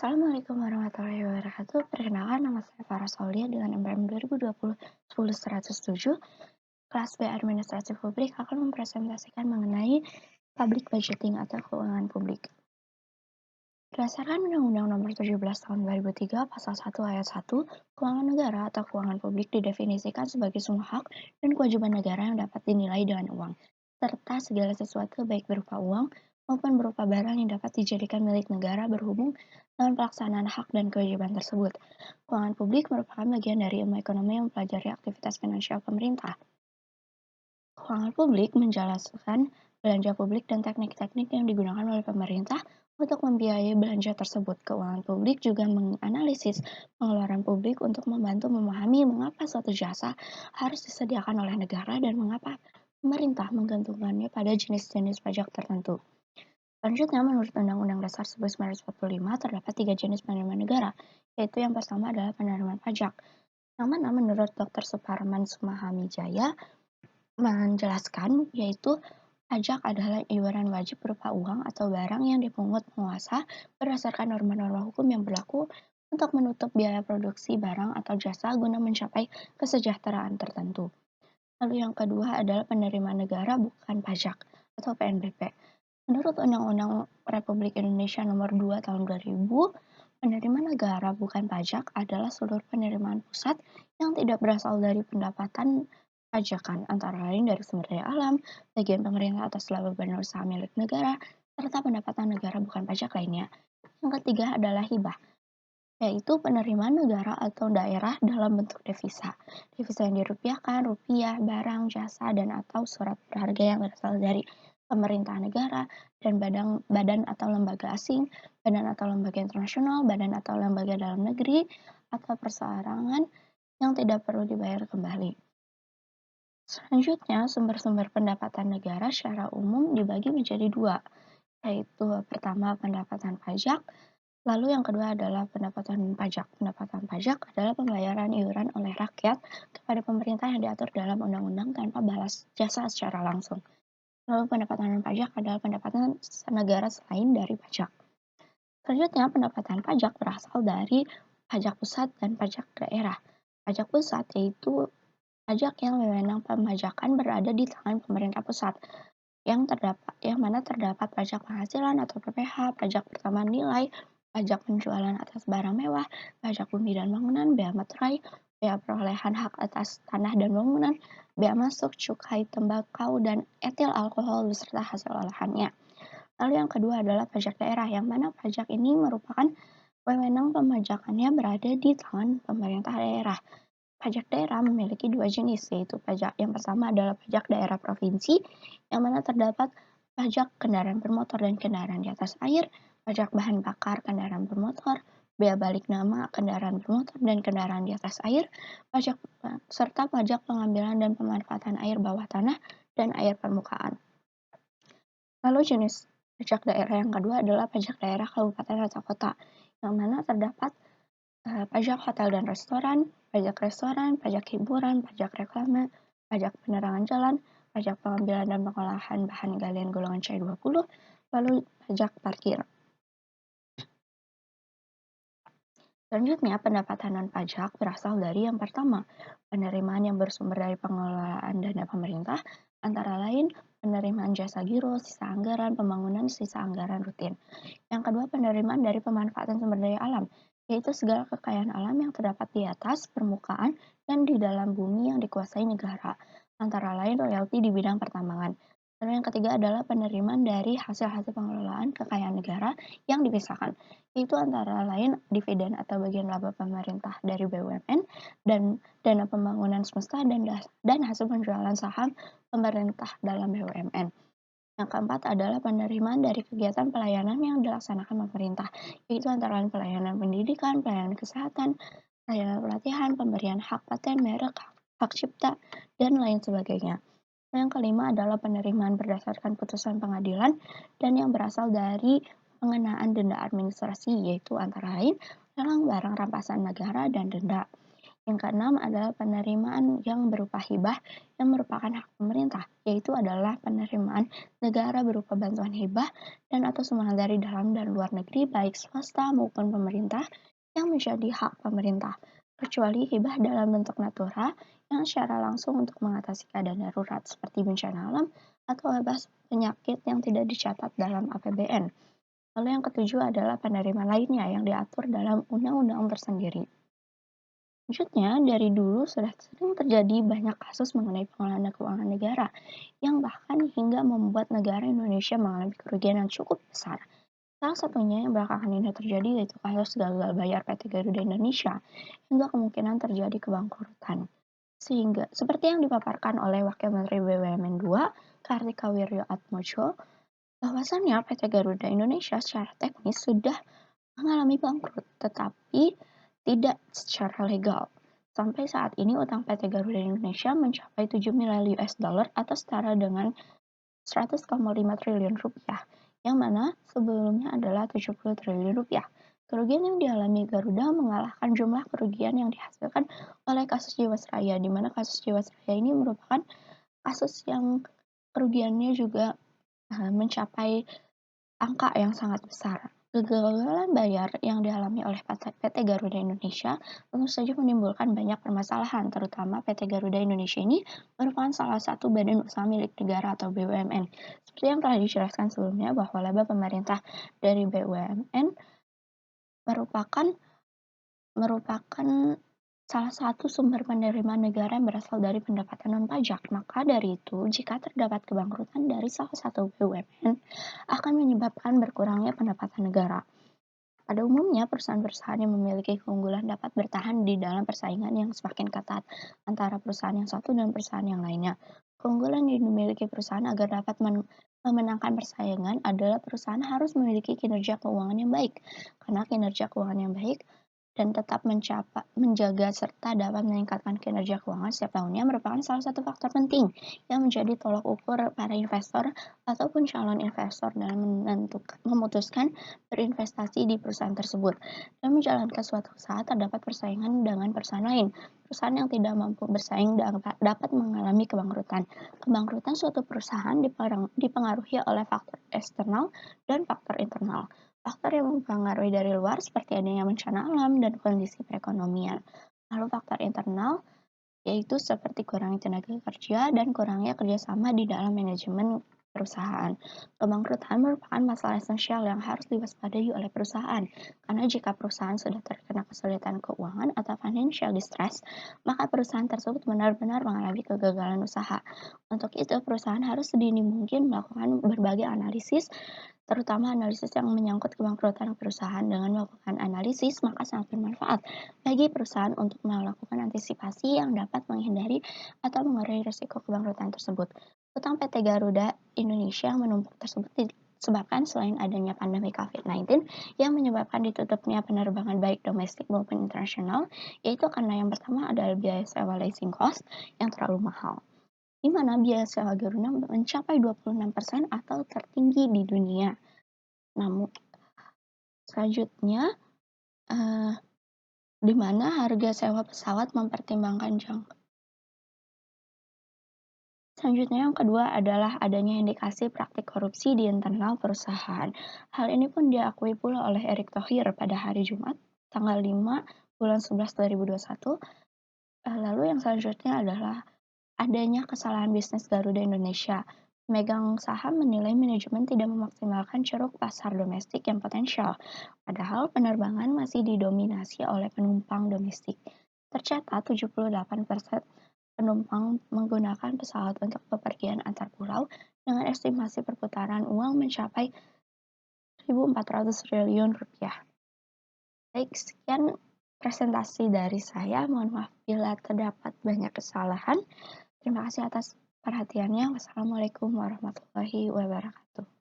Assalamualaikum warahmatullahi wabarakatuh. Perkenalkan nama saya Farah Saulia dengan NPM 2020 10107. Kelas B Administrasi Publik akan mempresentasikan mengenai public budgeting atau keuangan publik. Berdasarkan Undang-Undang Nomor 17 Tahun 2003 Pasal 1 Ayat 1, keuangan negara atau keuangan publik didefinisikan sebagai semua hak dan kewajiban negara yang dapat dinilai dengan uang, serta segala sesuatu baik berupa uang maupun berupa barang yang dapat dijadikan milik negara berhubung dengan pelaksanaan hak dan kewajiban tersebut. Keuangan publik merupakan bagian dari ilmu ekonomi yang mempelajari aktivitas finansial pemerintah. Keuangan publik menjelaskan belanja publik dan teknik-teknik yang digunakan oleh pemerintah untuk membiayai belanja tersebut. Keuangan publik juga menganalisis pengeluaran publik untuk membantu memahami mengapa suatu jasa harus disediakan oleh negara dan mengapa pemerintah menggantungkannya pada jenis-jenis pajak tertentu. Selanjutnya, menurut Undang-Undang Dasar 1945, terdapat 3 jenis penerimaan negara, yaitu yang pertama adalah penerimaan pajak, yang mana menurut Dr. Suparman Sumahamijaya menjelaskan, yaitu pajak adalah iuran wajib berupa uang atau barang yang dipungut penguasa berdasarkan norma-norma hukum yang berlaku untuk menutup biaya produksi barang atau jasa guna mencapai kesejahteraan tertentu. Lalu yang kedua adalah penerimaan negara bukan pajak atau PNBP. Menurut Undang-Undang Republik Indonesia Nomor 2 Tahun 2000, penerimaan negara bukan pajak adalah seluruh penerimaan pusat yang tidak berasal dari pendapatan pajakan, antara lain dari sumber daya alam, bagian pemerintah atas laba badan usaha milik negara, serta pendapatan negara bukan pajak lainnya. Yang ketiga adalah hibah, yaitu penerimaan negara atau daerah dalam bentuk devisa. Devisa yang dirupiahkan, rupiah, barang, jasa, dan atau surat berharga yang berasal dari pemerintah negara dan badan atau lembaga asing, badan atau lembaga internasional, badan atau lembaga dalam negeri, atau perseorangan yang tidak perlu dibayar kembali. Selanjutnya, sumber-sumber pendapatan negara secara umum dibagi menjadi dua, yaitu pertama pendapatan pajak, lalu yang kedua adalah pendapatan pajak. Pendapatan pajak adalah pembayaran iuran oleh rakyat kepada pemerintah yang diatur dalam undang-undang tanpa balas jasa secara langsung. Lalu pendapatan pajak adalah pendapatan negara selain dari pajak. Selanjutnya, pendapatan pajak berasal dari pajak pusat dan pajak daerah. Pajak pusat yaitu pajak yang wewenang pemajakan berada di tangan pemerintah pusat, yang mana terdapat pajak penghasilan atau PPh, pajak pertambahan nilai, pajak penjualan atas barang mewah, pajak bumi dan bangunan, bea materai, bea perolehan hak atas tanah dan bangunan, bea masuk, cukai, tembakau, dan etil alkohol beserta hasil olahannya. Lalu yang kedua adalah pajak daerah, yang mana pajak ini merupakan wewenang pemajakannya berada di tangan pemerintah daerah. Pajak daerah memiliki dua jenis, yaitu pajak yang pertama adalah pajak daerah provinsi, yang mana terdapat pajak kendaraan bermotor dan kendaraan di atas air, pajak bahan bakar kendaraan bermotor, bea balik nama kendaraan bermotor dan kendaraan di atas air, pajak serta pajak pengambilan dan pemanfaatan air bawah tanah dan air permukaan. Lalu jenis pajak daerah yang kedua adalah pajak daerah kabupaten atau kota, yang mana terdapat pajak hotel dan restoran, pajak hiburan, pajak reklame, pajak penerangan jalan, pajak pengambilan dan pengolahan bahan galian golongan C20, lalu pajak parkir. Selanjutnya, pendapatan non-pajak berasal dari yang pertama, penerimaan yang bersumber dari pengelolaan dana pemerintah, antara lain penerimaan jasa giro, sisa anggaran, pembangunan, sisa anggaran rutin. Yang kedua, penerimaan dari pemanfaatan sumber daya alam, yaitu segala kekayaan alam yang terdapat di atas permukaan dan di dalam bumi yang dikuasai negara, antara lain royalti di bidang pertambangan. Lalu yang ketiga adalah penerimaan dari hasil-hasil pengelolaan kekayaan negara yang dipisahkan, yaitu antara lain dividen atau bagian laba pemerintah dari BUMN dan dana pembangunan semesta dan hasil penjualan saham pemerintah dalam BUMN. Yang keempat adalah penerimaan dari kegiatan pelayanan yang dilaksanakan pemerintah, yaitu antara lain pelayanan pendidikan, pelayanan kesehatan, pelayanan pelatihan, pemberian hak paten, merek, hak cipta, dan lain sebagainya. Yang kelima adalah penerimaan berdasarkan putusan pengadilan dan yang berasal dari pengenaan denda administrasi, yaitu antara lain lelang barang rampasan negara dan denda. Yang keenam adalah penerimaan yang berupa hibah yang merupakan hak pemerintah, yaitu adalah penerimaan negara berupa bantuan hibah dan atau sumbangan dari dalam dan luar negeri baik swasta maupun pemerintah yang menjadi hak pemerintah, kecuali hibah dalam bentuk natura yang secara langsung untuk mengatasi keadaan darurat seperti bencana alam atau wabah penyakit yang tidak dicatat dalam APBN. Lalu yang ketujuh adalah penerimaan lainnya yang diatur dalam undang-undang tersendiri. Selanjutnya, dari dulu sudah sering terjadi banyak kasus mengenai pengelolaan keuangan negara, yang bahkan hingga membuat negara Indonesia mengalami kerugian yang cukup besar. Salah satunya yang belakangan ini terjadi yaitu kasus gagal bayar PT Garuda Indonesia, hingga kemungkinan terjadi kebangkrutan. Sehingga, seperti yang dipaparkan oleh Wakil Menteri BUMN II, Kartika Wirjoatmojo, bahwasannya PT Garuda Indonesia secara teknis sudah mengalami bangkrut, tetapi tidak secara legal. Sampai saat ini utang PT Garuda Indonesia mencapai 7 miliar US dollar atau setara dengan 100,5 triliun rupiah, yang mana sebelumnya adalah 70 triliun rupiah. Kerugian yang dialami Garuda mengalahkan jumlah kerugian yang dihasilkan oleh kasus Jiwasraya, di mana kasus Jiwasraya ini merupakan kasus yang kerugiannya juga mencapai angka yang sangat besar. Kegagalan bayar yang dialami oleh PT Garuda Indonesia tentu saja menimbulkan banyak permasalahan, terutama PT Garuda Indonesia ini merupakan salah satu badan usaha milik negara atau BUMN. Seperti yang telah dijelaskan sebelumnya bahwa laba pemerintah dari BUMN merupakan merupakan salah satu sumber penerimaan negara yang berasal dari pendapatan non-pajak. Maka dari itu, jika terdapat kebangkrutan dari salah satu BUMN, akan menyebabkan berkurangnya pendapatan negara. Pada umumnya, perusahaan-perusahaan yang memiliki keunggulan dapat bertahan di dalam persaingan yang semakin ketat antara perusahaan yang satu dan perusahaan yang lainnya. Keunggulan yang dimiliki perusahaan agar dapat memenangkan persaingan adalah perusahaan harus memiliki kinerja keuangan yang baik. Karena kinerja keuangan yang baik dan tetap menjaga serta dapat meningkatkan kinerja keuangan setiap tahunnya merupakan salah satu faktor penting yang menjadi tolak ukur para investor ataupun calon investor dalam memutuskan berinvestasi di perusahaan tersebut. Dan menjalankan suatu usaha terdapat persaingan dengan perusahaan lain. Perusahaan yang tidak mampu bersaing dapat mengalami kebangkrutan. Kebangkrutan suatu perusahaan dipengaruhi oleh faktor eksternal dan faktor internal. Faktor yang mempengaruhi dari luar seperti adanya bencana alam dan kondisi perekonomian. Lalu faktor internal yaitu seperti kurangnya tenaga kerja dan kurangnya kerjasama di dalam manajemen perusahaan. Kebangkrutan merupakan masalah esensial yang harus diwaspadai oleh perusahaan, karena jika perusahaan sudah terkena kesulitan keuangan atau financial distress, maka perusahaan tersebut benar-benar mengalami kegagalan usaha. Untuk itu, perusahaan harus sedini mungkin melakukan berbagai analisis, terutama analisis yang menyangkut kebangkrutan perusahaan. Dengan melakukan analisis, maka sangat bermanfaat bagi perusahaan untuk melakukan antisipasi yang dapat menghindari atau mengurangi risiko kebangkrutan tersebut. Utang PT Garuda Indonesia yang menumpuk tersebut disebabkan selain adanya pandemi COVID-19 yang menyebabkan ditutupnya penerbangan baik domestik maupun internasional, yaitu karena yang pertama adalah biaya sewa leasing cost yang terlalu mahal, di mana biaya sewa Garuda mencapai 26% atau tertinggi di dunia. Namun selanjutnya, di mana harga sewa pesawat mempertimbangkan jangka. Selanjutnya yang kedua adalah adanya indikasi praktik korupsi di internal perusahaan. Hal ini pun diakui pula oleh Erick Thohir pada hari Jumat, tanggal 5 bulan 11 2021. Lalu yang selanjutnya adalah adanya kesalahan bisnis Garuda Indonesia. Pemegang saham menilai manajemen tidak memaksimalkan ceruk pasar domestik yang potensial, padahal penerbangan masih didominasi oleh penumpang domestik. Tercatat 78% penumpang menggunakan pesawat untuk bepergian antar pulau dengan estimasi perputaran uang mencapai 1.400 triliun rupiah. Baik, sekian presentasi dari saya. Mohon maaf bila terdapat banyak kesalahan. Terima kasih atas perhatiannya. Wassalamualaikum warahmatullahi wabarakatuh.